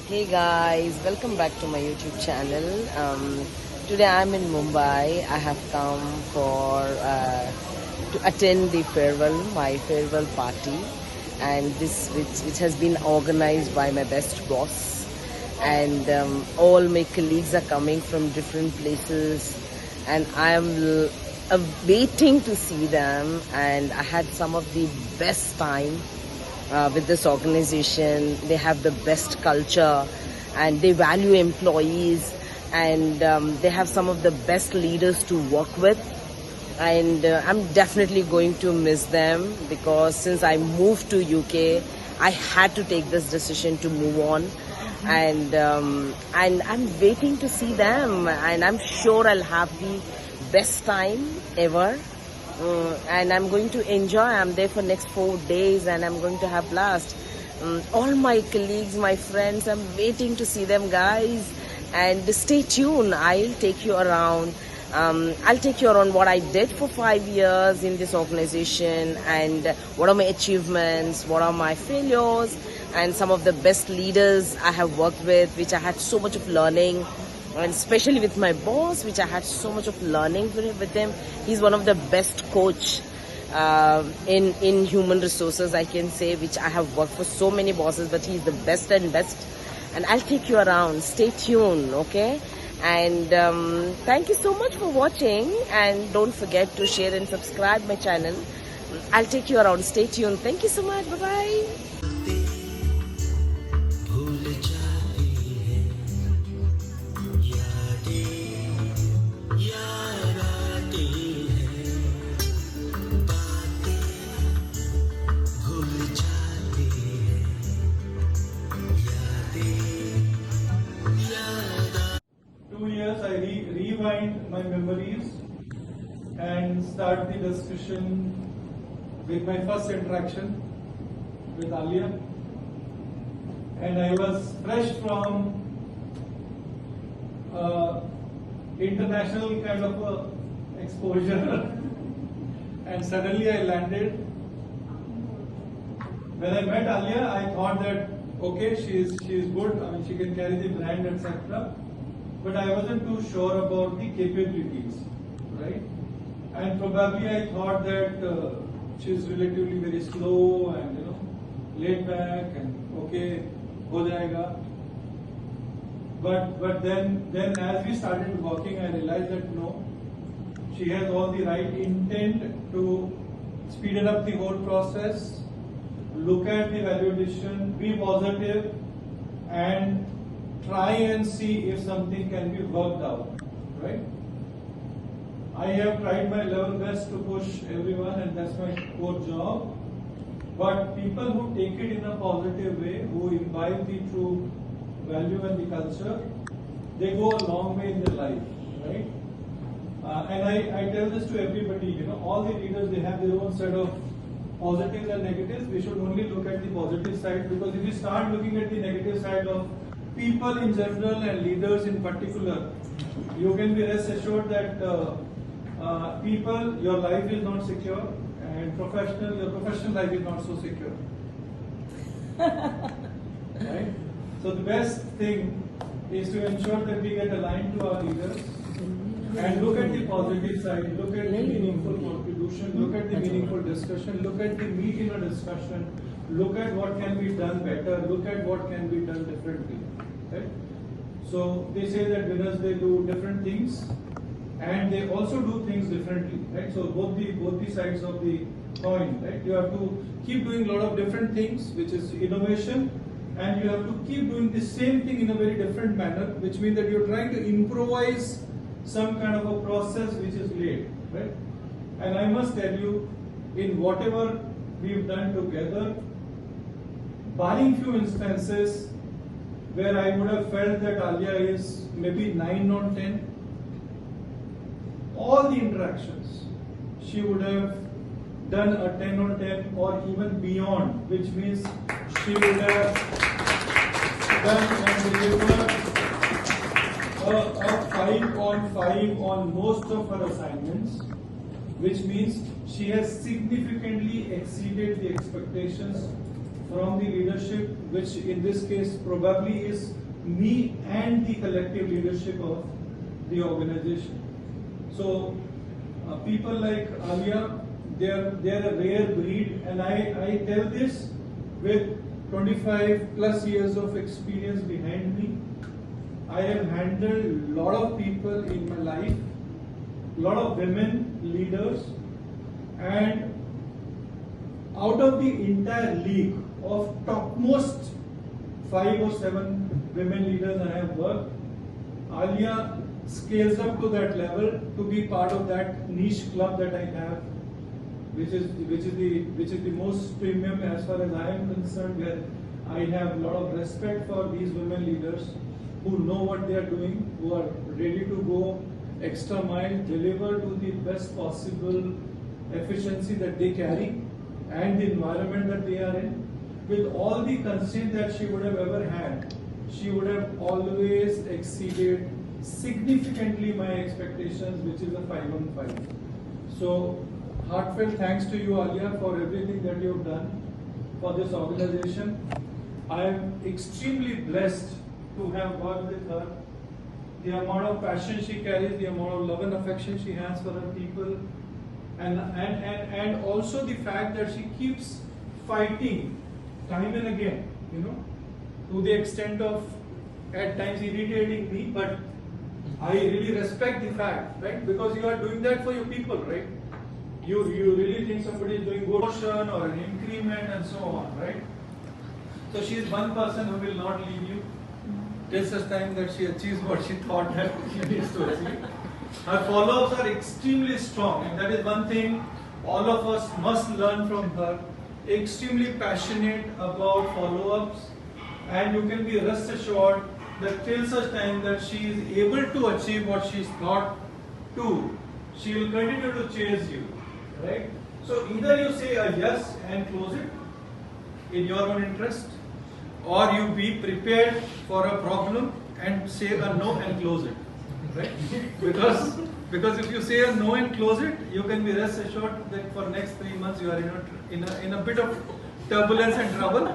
Hey guys, welcome back to my YouTube channel. Today I'm in Mumbai. I have come for to attend the my farewell party, and which has been organized by my best boss, and all my colleagues are coming from different places, and I am waiting to see them. And I had some of the best time with this organization. They have the best culture and they value employees, and they have some of the best leaders to work with. And I'm definitely going to miss them, because since I moved to UK, I had to take this decision to move on. And I'm waiting to see them, and I'm sure I'll have the best time ever. And I'm going to enjoy. I'm there for next 4 days and I'm going to have blast. All my colleagues, my friends, I'm waiting to see them, guys. And stay tuned. I'll take you around. I'll take you around what I did for 5 years in this organization, and what are my achievements, what are my failures, and some of the best leaders I have worked with, which I had so much of learning. And especially with my boss, which I had so much of learning with him. He's one of the best coach in human resources, I can say, which I have worked for so many bosses, but he's the best and best. And I'll take you around. Stay tuned, okay? And thank you so much for watching, and don't forget to share and subscribe my channel. I'll take you around. Stay tuned. Thank you so much. Bye-bye. I rewind my memories and start the discussion with my first interaction with Alia. And I was fresh from international kind of exposure and suddenly I landed. When I met Alia, I thought that okay, she is good, I mean she can carry the brand, etc. But I wasn't too sure about the capabilities, right? And probably I thought that she's relatively very slow and laid back and okay, ho jayega. But then as we started working, I realized that no, she has all the right intent to speed up the whole process, look at the value addition, be positive, and try and see if something can be worked out, right? I have tried my level best to push everyone, and that's my core job. But people who take it in a positive way, who imbibe the true value and the culture, they go a long way in their life, right? And I tell this to everybody, all the leaders, they have their own set of positives and negatives. We should only look at the positive side, because if we start looking at the negative side of people in general and leaders in particular, you can be rest assured that your life is not secure, and your professional life is not so secure. Right? So the best thing is to ensure that we get aligned to our leaders and look at the positive side, look at the meaningful contribution, look at the meaningful discussion, look at the meat in a discussion, look at what can be done better, look at what can be done differently. Right? So they say that winners, they do different things and they also do things differently. Right? So both the sides of the coin. Right? You have to keep doing a lot of different things, which is innovation, and you have to keep doing the same thing in a very different manner, which means that you're trying to improvise some kind of a process which is laid. Right? And I must tell you, in whatever we've done together, barring few instances where I would have felt that Alia is maybe 9 on 10, all the interactions she would have done a 10 on 10 or even beyond, which means she would have done and delivered a 5 on 5 on most of her assignments, which means she has significantly exceeded the expectations from the leadership, which in this case probably is me and the collective leadership of the organization. So people like Alia, they're a rare breed, and I tell this with 25 plus years of experience behind me. I have handled a lot of people in my life, a lot of women leaders, and out of the entire league of topmost 5 or 7 women leaders I have worked, Alia scales up to that level to be part of that niche club that I have, which is the most premium as far as I am concerned, where I have a lot of respect for these women leaders who know what they are doing, who are ready to go extra mile, deliver to the best possible efficiency that they carry and the environment that they are in. With all the constraints that she would have ever had, she would have always exceeded significantly my expectations, which is a 5 on 5. So, heartfelt thanks to you, Alia, for everything that you have done for this organization. I am extremely blessed to have worked with her. The amount of passion she carries, the amount of love and affection she has for her people, and also the fact that she keeps fighting time and again, to the extent of at times irritating me, but I really respect the fact, right? Because you are doing that for your people, right? You really think somebody is doing good motion or an increment and so on, right? So she is one person who will not leave you till such time that she achieves what she thought that she needs to achieve. Her follow-ups are extremely strong, and that is one thing all of us must learn from her. Extremely passionate about follow-ups, and you can be rest assured that till such time that she is able to achieve what she is thought to, she will continue to chase you, right? So either you say a yes and close it in your own interest, or you be prepared for a problem and say a no and close it, right? Because if you say a no and close it, you can be rest assured that for next 3 months you are in a bit of turbulence and trouble.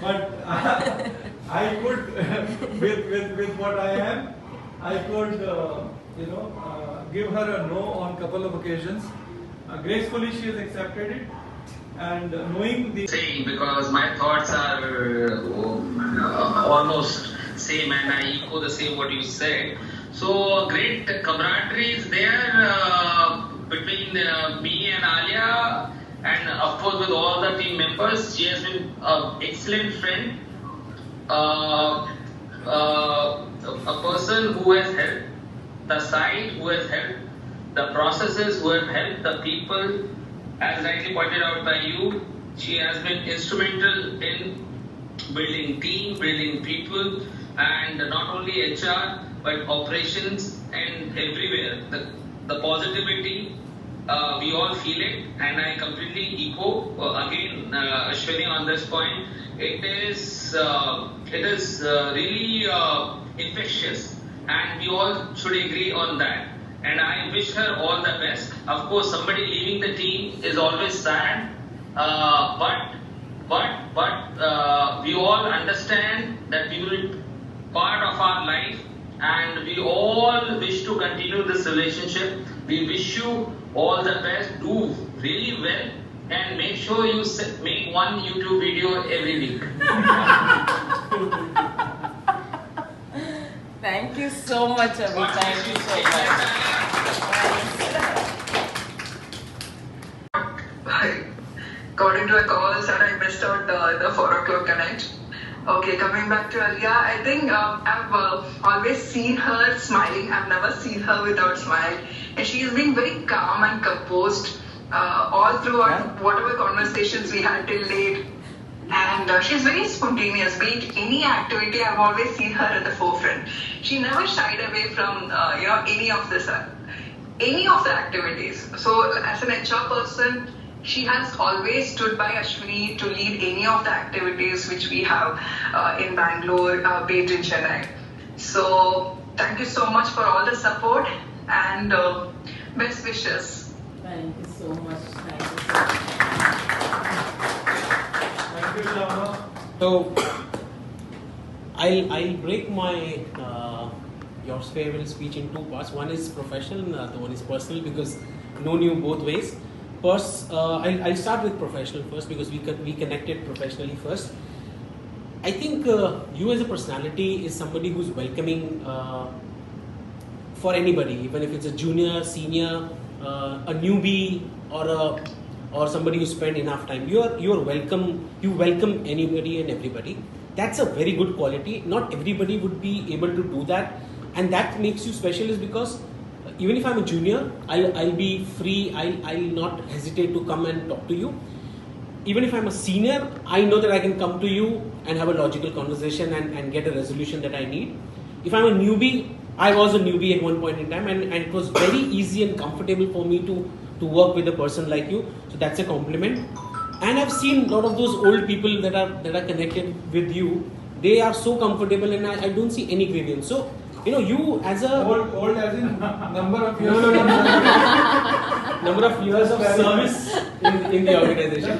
But I could, with what I am, I could, give her a no on couple of occasions. Gracefully she has accepted it, and knowing the saying, because my thoughts are almost same, and I echo the same what you said. So great camaraderie is there between me and Alia, and of course with all the team members. She has been an excellent friend, a person who has helped the site, who has helped the processes, who have helped the people. As rightly pointed out by you, she has been instrumental in building team, building people, and not only HR but operations and everywhere. The positivity, we all feel it, and I completely echo again Ashwini on this point. It is really infectious, and we all should agree on that. And I wish her all the best. Of course, somebody leaving the team is always sad, but we all understand that we will be part of our life, and we all wish to continue this relationship. We wish you all the best. Do really well, and make sure you make one YouTube video every week. Thank you so much, Abhi. Thank you so much. Got into a call and I missed out the 4 o'clock connect. Okay, coming back to Alia, I think I've always seen her smiling. I've never seen her without smile, and she has been very calm and composed all throughout whatever conversations we had till date. And she's very spontaneous. Be it any activity, I've always seen her at the forefront. She never shied away from any of the activities. So as an HR person, she has always stood by Ashwini to lead any of the activities which we have in Bangalore, be it in Chennai. So thank you so much for all the support and best wishes. Thank you so much. Thank you so much. Thank you So I'll break my your farewell speech in two parts. One is professional and the other one is personal because known you both ways. First, I'll start with professional first because we connected professionally first. I think you as a personality is somebody who's welcoming for anybody, even if it's a junior, senior, a newbie, or somebody who spent enough time. You welcome. You welcome anybody and everybody. That's a very good quality. Not everybody would be able to do that, and that makes you special. Is because even if I'm a junior, I'll be free. I'll not hesitate to come and talk to you. Even if I'm a senior, I know that I can come to you and have a logical conversation and get a resolution that I need. If I'm a newbie, I was a newbie at one point in time, and it was very easy and comfortable for me to work with a person like you. So that's a compliment. And I've seen a lot of those old people that are connected with you. They are so comfortable, and I don't see any grievance. So you as a Old as in number of years. number of years of service in the organization.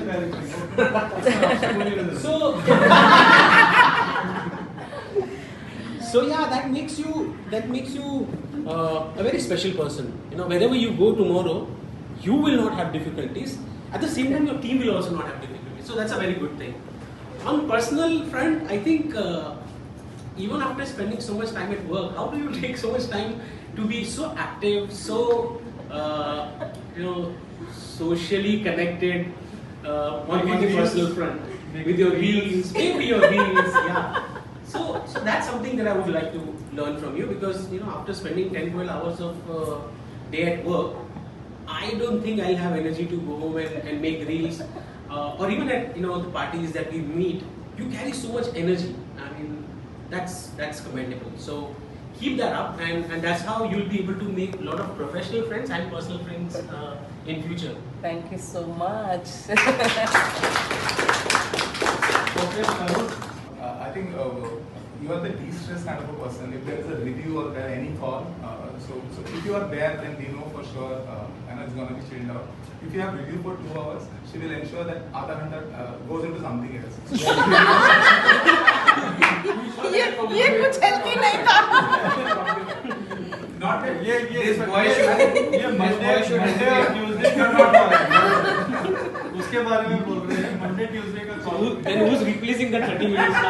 So yeah, that makes you a very special person. Wherever you go tomorrow, you will not have difficulties. At the same time, your team will also not have difficulties. So that's a very good thing. On personal front, I think even after spending so much time at work, how do you take so much time to be so active, so socially connected on the personal front with your reels, maybe your reels, yeah. So that's something that I would like to learn from you because after spending 10-12 hours of day at work, I don't think I'll have energy to go home and make reels or even at the parties that we meet. You carry so much energy. I mean, that's commendable. So keep that up, and that's how you'll be able to make a lot of professional friends and personal friends in future. Thank you so much. I think you are the de-stress kind of a person. If there is a review or there any call, so if you are there, then we know for sure Anna is going to be chilled out. If you have review for 2 hours, she will ensure that Aadha Ghanta goes into something else. ये कुछ healthy नहीं था. Not that ये Monday और Tuesday का not हो रहा है. उसके बारे में बोल रहे हैं. Monday Tuesday का call. Then who's replacing that 30 minutes now?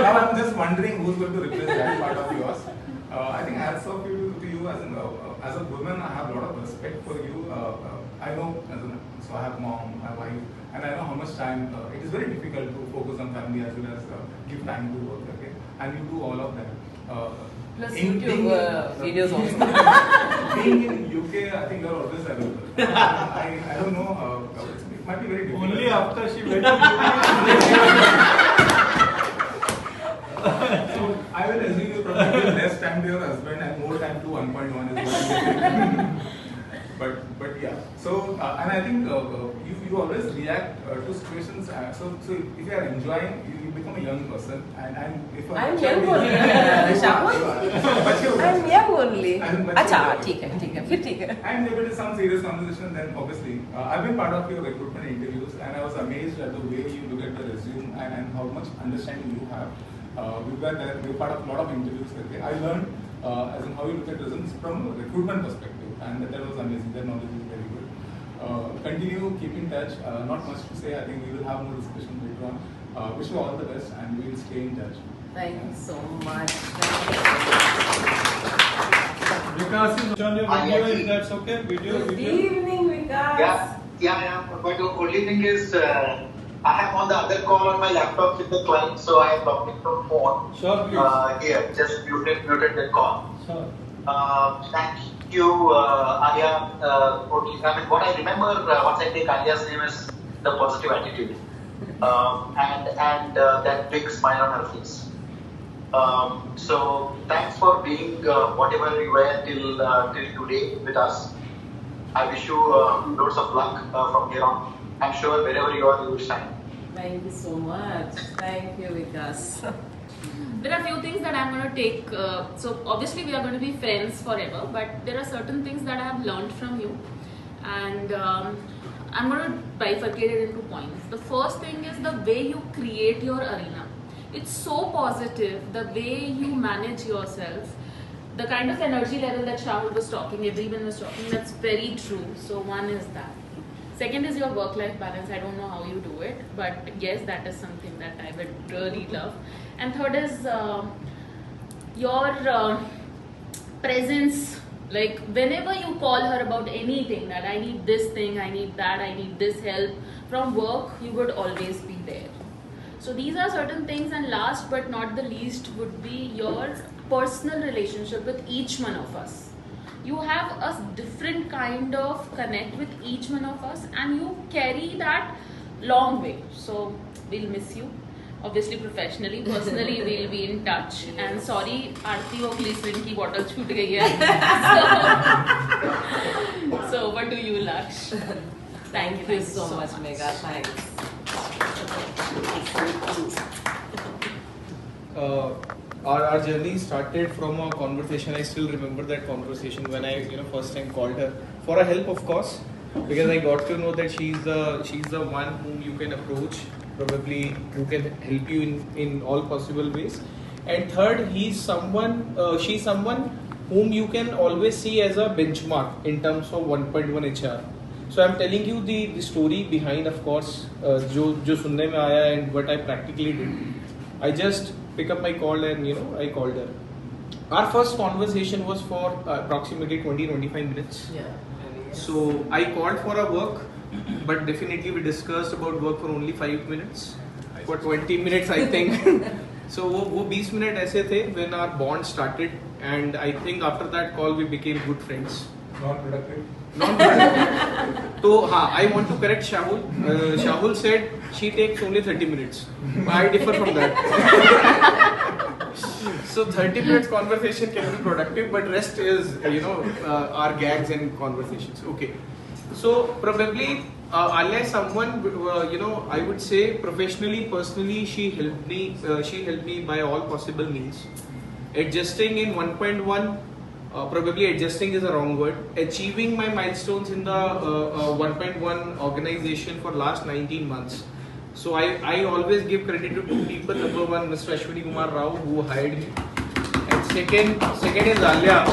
now I'm just wondering who's going to replace that part of yours. I think as of you as a woman, I have a lot of respect for you. I know, so I have mom, my wife, and I know how much time it is very difficult to focus on family as well as give time to work. Okay, and you do all of that. Plus YouTube videos also. Being in UK, I think you're always available. I don't know. It might be very difficult. Only after she went to UK. So I will assume you probably give less time to your husband and more time to 1.1 is what but yeah. So and I think you always react to situations. So if you are enjoying, you become a young person. And if I'm young only. I'm young only. अच्छा ठीक है फिर ठीक है. And if it is some serious conversation, then obviously I've been part of your recruitment interviews, and I was amazed at the way you look at the resume and how much understanding you have. We were there, we were part of a lot of interviews. Okay? I learned as in how you look at resumes from a recruitment perspective, and that was amazing. That knowledge is very good. Continue, keep in touch. Not much to say. I think we will have more discussion later on. Wish you all the best, and we will stay in touch. Thank you so much. Vikas is on your video, if that's okay. Video. Good evening, Vikas. Yeah. But the only thing is, I am on the other call on my laptop with the client, so I am talking from phone. Sure, please. Here, just muted the call. Sure. Thank you, Alia. I mean, what I remember once I take Alia's name is the positive attitude, and that big smile on her face. So thanks for being whatever you were till today with us. I wish you loads of luck from here on. I'm sure wherever you are, you will shine. Thank you so much. Thank you, Vikas. There are few things that I'm going to take. So obviously we are going to be friends forever, but there are certain things that I have learned from you, and I'm going to bifurcate it into points. The first thing is the way you create your arena. It's so positive, the way you manage yourself, the kind of energy level that Shahul was talking, everyone was talking, that's very true. So one is that. Second is your work-life balance. I don't know how you do it, but yes, that is something that I would really love. And third is your presence. Like whenever you call her about anything, that I need this thing, I need that, I need this help from work, you would always be there. So these are certain things, and last but not the least would be your personal relationship with each one of us. You have a different kind of connect with each one of us, and you carry that long way. So we'll miss you. Obviously professionally, personally we'll be in touch. And sorry, Aarti wo glycerin ki bottle छूट गई है. So over to you, Laksh. Thank you so much, Megha. Thanks. Our journey started from a conversation. I still remember that conversation when I first time called her for a help, of course, because I got to know that she's the one whom you can approach, probably who can help you in all possible ways. And third, she's someone whom you can always see as a benchmark in terms of 1.1 HR. So I'm telling you the story behind, of course, जो सुनने में आया and what I practically did. I just pick up my call and I called her. Our first conversation was for approximately 20-25 minutes. Yeah. So I called for a work, but definitely we discussed about work for only 5 minutes. For 20 minutes, I think. So वो 20 minutes ऐसे थे when our bond started, and I think after that call we became good friends. Non-productive. So I want to correct Shahul. Shahul said she takes only 30 minutes. I differ from that. So 30 minutes conversation can be productive, but rest is our gags and conversations. Okay. So probably Alia is someone I would say professionally, personally, she helped me by all possible means. Adjusting in 1.1. Probably adjusting is a wrong word. Achieving my milestones in the 1.1 organization for last 19 months. So I always give credit to two people. Number one, Mr. Ashwini Kumar Rao, who hired me, and second is Alia,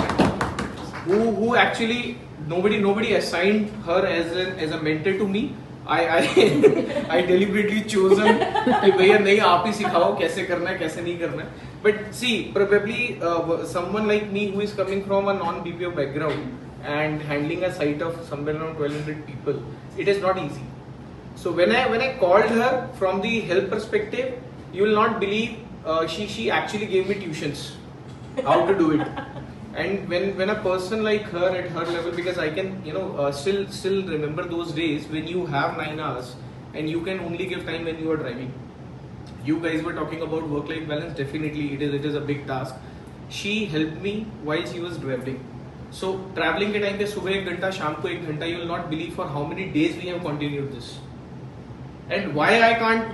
who actually nobody assigned her as a mentor to me. I deliberately chosen कि भैया नहीं आप ही सिखाओ कैसे करना है कैसे नहीं करना है. But see, probably someone like me who is coming from a non-BPO background and handling a site of somewhere around 1200 people, it is not easy. So when I called her from the help perspective, you will not believe she actually gave me tuitions how to do it. And when a person like her at her level, because I can still remember those days when you have 9 hours and you can only give time when you are driving. You guys were talking about work-life balance. Definitely, it is a big task. She helped me while she was traveling. So traveling के time पे सुबह 1 घंटा, शाम को 1 घंटा. You will not believe for how many days we have continued this. And why I can't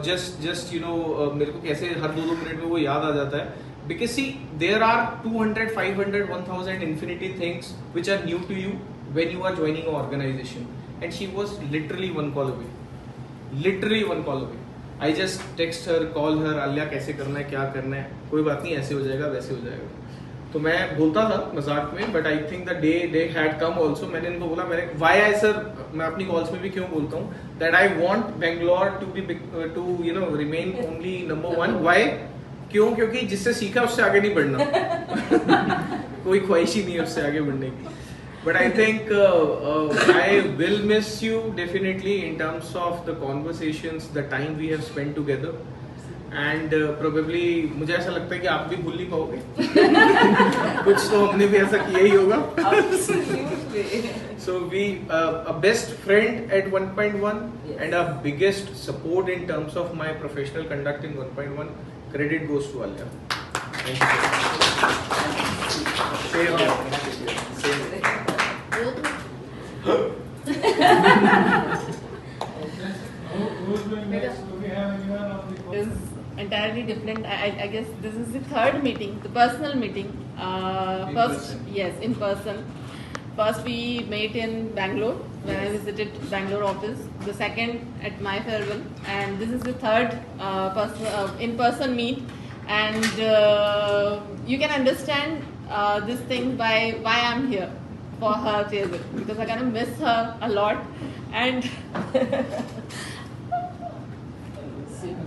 just मेरे को कैसे हर 2 मिनट में वो याद आ जाता है. Because see, there are 200, 500, 1000 infinity things which are new to you when you are joining an organization. And she was literally 1 call away. Literally 1 call away. I just text her, call her, Alia कैसे करना है, क्या करना है, कोई बात नहीं, ऐसे हो जाएगा, वैसे हो जाएगा. तो मैं बोलता था मजाक में, but I think the day had come also. मैंने इनको बोला, why I sir, मैं अपनी calls में भी क्यों बोलता हूँ, that I want Bangalore to remain only number 1. Why? क्यों? क्योंकि जिससे सीखा उससे आगे नहीं बढ़ना. कोई ख्वाहिश ही नहीं है उससे आगे बढ़ने की. But I think I will miss you definitely in terms of the conversations, the time we have spent together, and probably मुझे ऐसा लगता है कि आप भी भूल नहीं पाओगे. कुछ तो हमने भी ऐसा किया ही होगा. So we a best friend at 1.1 and a biggest support in terms of my professional conduct in 1.1. Credit goes to Alia. Thank you. Same. Who's doing next? Do we have anyone on the call? Is entirely different. I guess this is the third meeting, the personal meeting. In First, person. yes, in person. First we met in Bangalore when I visited Bangalore office. The second at my farewell, and this is the third in-person meet. And you can understand this thing by why I'm here for her farewell, because I'm gonna miss her a lot. And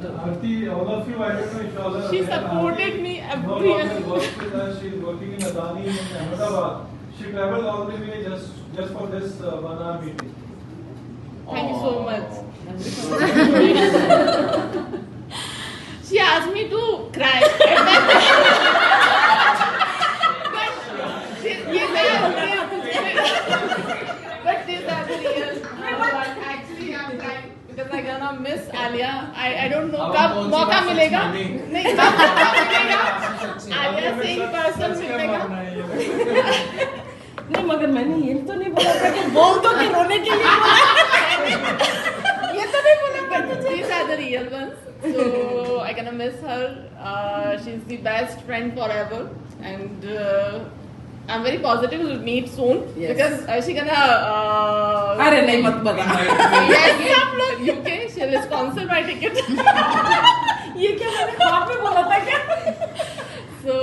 Aarti, all of you, I don't know if you all are she aware, supported Aarti me no every longer year. works with us. She is working in Adani in Ahmedabad. She traveled all the way just for this 1 hour meeting. Thank you so much. She asked me to cry. But these are the real. But actually, I'm crying because I'm gonna miss Alia. I don't know कब मौका मिलेगा. नहीं कब मौका मिलेगा. Alia से in person मिलेगा. नहीं मगर मैंने ये तो नहीं बोला था कि बोल दो कि रोने के लिए बोला। ये तो नहीं बोला था तुझे। These are the real ones. So I'm gonna miss her. She's the best friend forever, and I'm very positive we'll meet soon. Yes. Because she gonna. अरे नहीं मत बता। Yes, हम लोग UK. She'll sponsor my ticket. ये क्या मैंने ख्वाब में बोला था क्या? So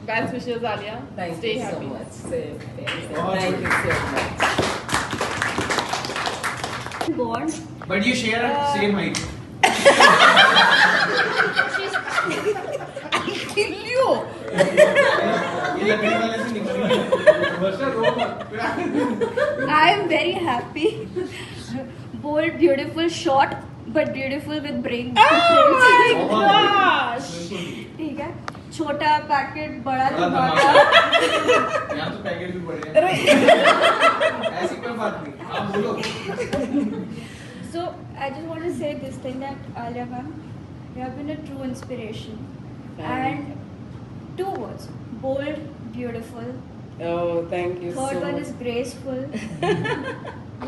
best wishes, Alia. Thank Stay you happy. so much. Thank you so much. Born. But you share same height. I'll kill you. ये लकड़ी वाले से निकल I am very happy. Bold, beautiful, short, but beautiful with brain. Oh my gosh. ठीक है. छोटा packet, बड़ा धमाका। धमाका. यहाँ तो पैकेट भी बड़े हैं। ऐसी कोई बात नहीं, आप बोलो। So I just want to say this thing that Alia ma'am, you have been a true inspiration. And 2 words: bold, beautiful. Oh, thank you so Third one much. is graceful.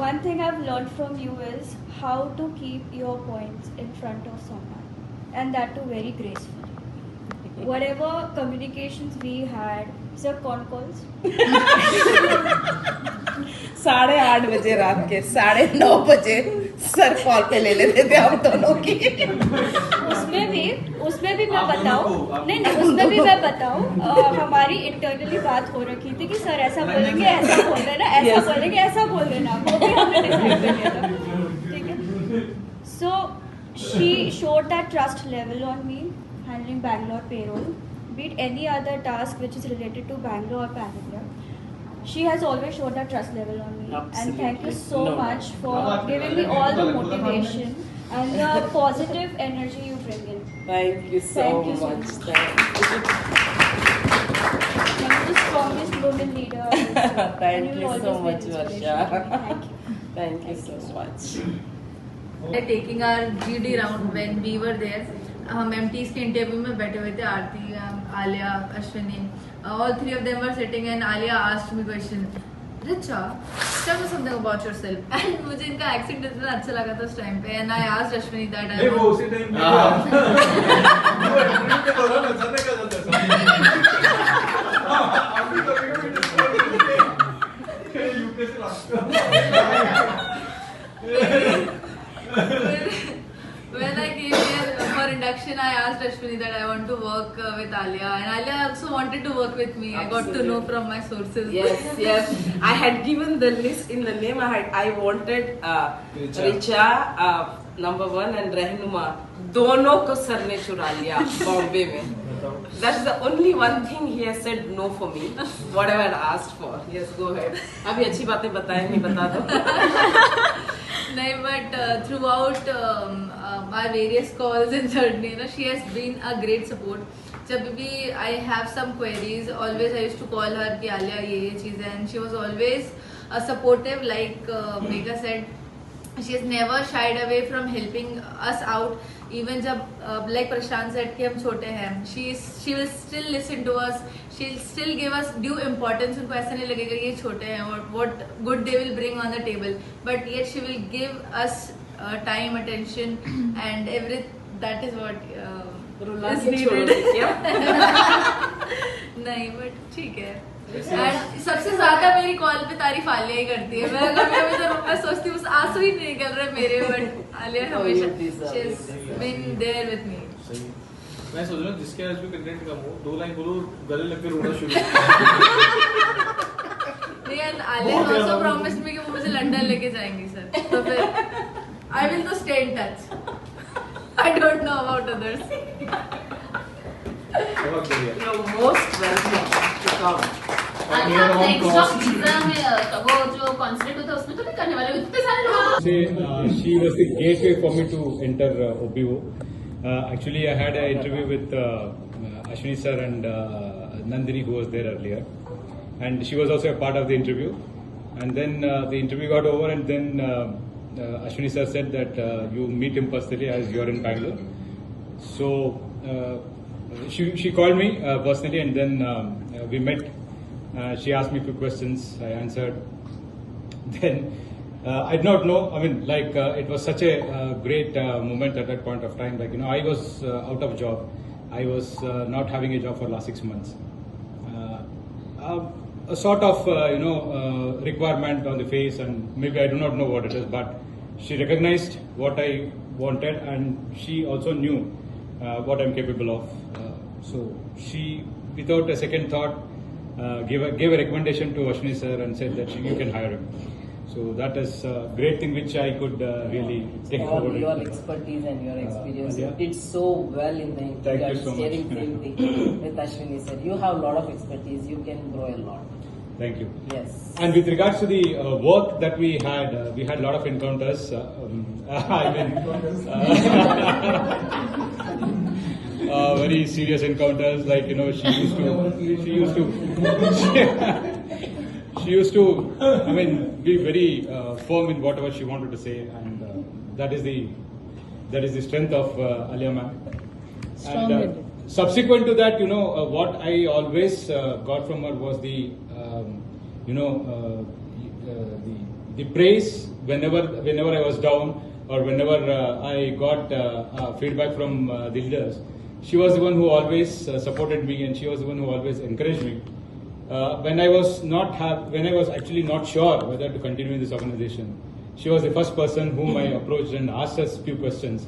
One thing I've learned from you is how to keep your points in front of someone, and that too very gracefully. Whatever communications we had, sir, con calls. 8:30 बजे रात के 9:30 बजे sir call पे ले लेते थे हम दोनों की। उसमें भी मैं बताऊं, नहीं उसमें भी मैं बताऊं, हमारी इंटरनली बात हो रखी थी कि सर ऐसा बोलेंगे, ऐसा बोल देना, ऐसा बोलेंगे, ऐसा बोल देना, वो भी हमने डिसाइड कर लिया था, ठीक है। So she showed that trust level on me handling Bangalore payroll, be it any other task which is related to Bangalore or Pan India. She has always showed that trust level on me. Absolutely. And thank you so No. much for giving me all the motivation and the positive energy you bring in. Thank you so Thank you so much. much. Thank And you're the strongest woman leader. Thank And you you'll so always much, be an inspiration Varsha. to me. Thank you. Thank you so much. Taking our GD round when we were there, हम MTs के interview में बैठे हुए थे, आरती, Alia, Ashwini, all 3 of them were sitting and Alia asked me question, Richa, tell me something about yourself. And मुझे इनका accent इतना अच्छा लगा था उस टाइम पे, and I asked Ashwini that I नहीं वो उसी टाइम पे वो इंटरव्यू के दौरान अचानक आ जाता है। अभी कभी यूके से last when I came here for induction, I asked Ashwini that I want to work with Alia, and Alia also wanted to work with me. I got to know from my sources. Yes. I had given the list in the name. I wanted Richa, number 1, and Rehnuma. दोनों को sir ने चुरा लिया बॉम्बे में. That's the only one thing he has said no for me. Whatever I asked for. Yes, go ahead. अभी अच्छी बातें बताएं नहीं बता दो. No, but throughout our various calls and certainly, she has been a great support. जब भी I have some queries, always I used to call her कि आलिया ये चीज़ है, and she was always supportive. Like Megha said, she has never shied away from helping us out. Even जब like Prashant said कि हम छोटे हैं, she will still listen to us. She'll still give us due importance. उनको ऐसा नहीं लगेगा ये छोटे हैं और what good they will bring on the table. But yet she will give us time, attention, and everything. That is what is needed. नहीं but ठीक है। And सबसे ज्यादा मेरी कॉल पे तारीफ आलिया ही करती है। मैं कभी तो रूम में सोचती हूँ आंसू ही नहीं निकल रहे मेरे, बट आलिया हमेशा she has been there with me. मैं सोच रहा हूँ जिसके आज भी कंटेंट कम हो 2 लाइन बोलो गले लग के रोना शुरू। And Alia also promised me कि वो मुझे लंदन लेके जाएंगी सर, तो फिर I will to stay in touch. I don't know about others. बहुत बढ़िया। You're most welcome to come. वो जो कॉन्सर्ट होता है उसमें तो नहीं करने वाले इतने सारे लोग। She was the gateway for me to enter OBO. Actually, I had an interview with Ashwini sir and Nandini, who was there earlier, and she was also a part of the interview. And then the interview got over, and then Ashwini sir said that you meet him personally as you're in Bangalore. So she called me personally, and then we met. She asked me a few questions. I answered. Then I did not know. I mean, like it was such a great moment at that point of time. Like, you know, I was out of job. I was not having a job for last 6 months. A sort of requirement on the face, and maybe I do not know what it is, but she recognized what I wanted, and she also knew what I'm capable of. So she, without a second thought, gave a recommendation to Ashwini sir and said that you can hire him. So that is a great thing which I could really take All forward. your expertise and your experience. yeah. You did so well in the Thank you interview. so Sharing much. same thing with Ashwini sir. You have a lot of expertise. You can grow a lot. Thank you. Yes. And with regards to the work that we had a lot of encounters. I mean, very serious encounters. Like, you know, she used to, I mean, be very firm in whatever she wanted to say, and that is the strength of Alia ma'am. And subsequent to that, you know, what I always got from her was the praise whenever I was down, or whenever I got feedback from the leaders. She was the one who always supported me, and she was the one who always encouraged me. When I was actually not sure whether to continue in this organization, she was the first person whom I approached and asked us a few questions,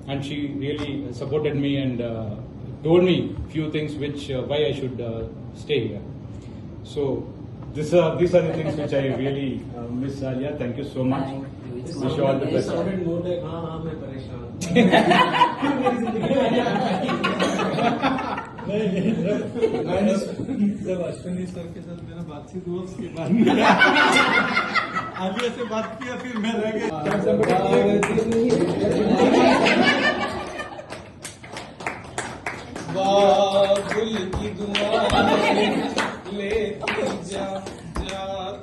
and she really supported me and told me few things which why I should stay here. So these are the things which I really miss, Alia. Thank you so much. Wish you all the best. मैं परेशान। जब Ashwini sir के साथ मेरा बातचीत हुआ उसके बाद आलिया से बात किया, फिर मैं रह गया। बाबुल की दुआ लेती जा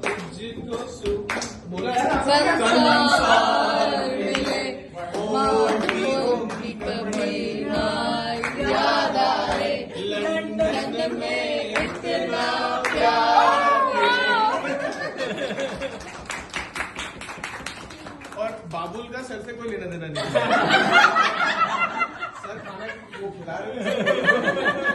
तुझको सुख बोला संसार मिले की कभी ना याद आए, लंदन में इतना प्यार। और बाबुल का सर से कोई लेना देना नहीं। सर खाना वो खिला रहे हैं।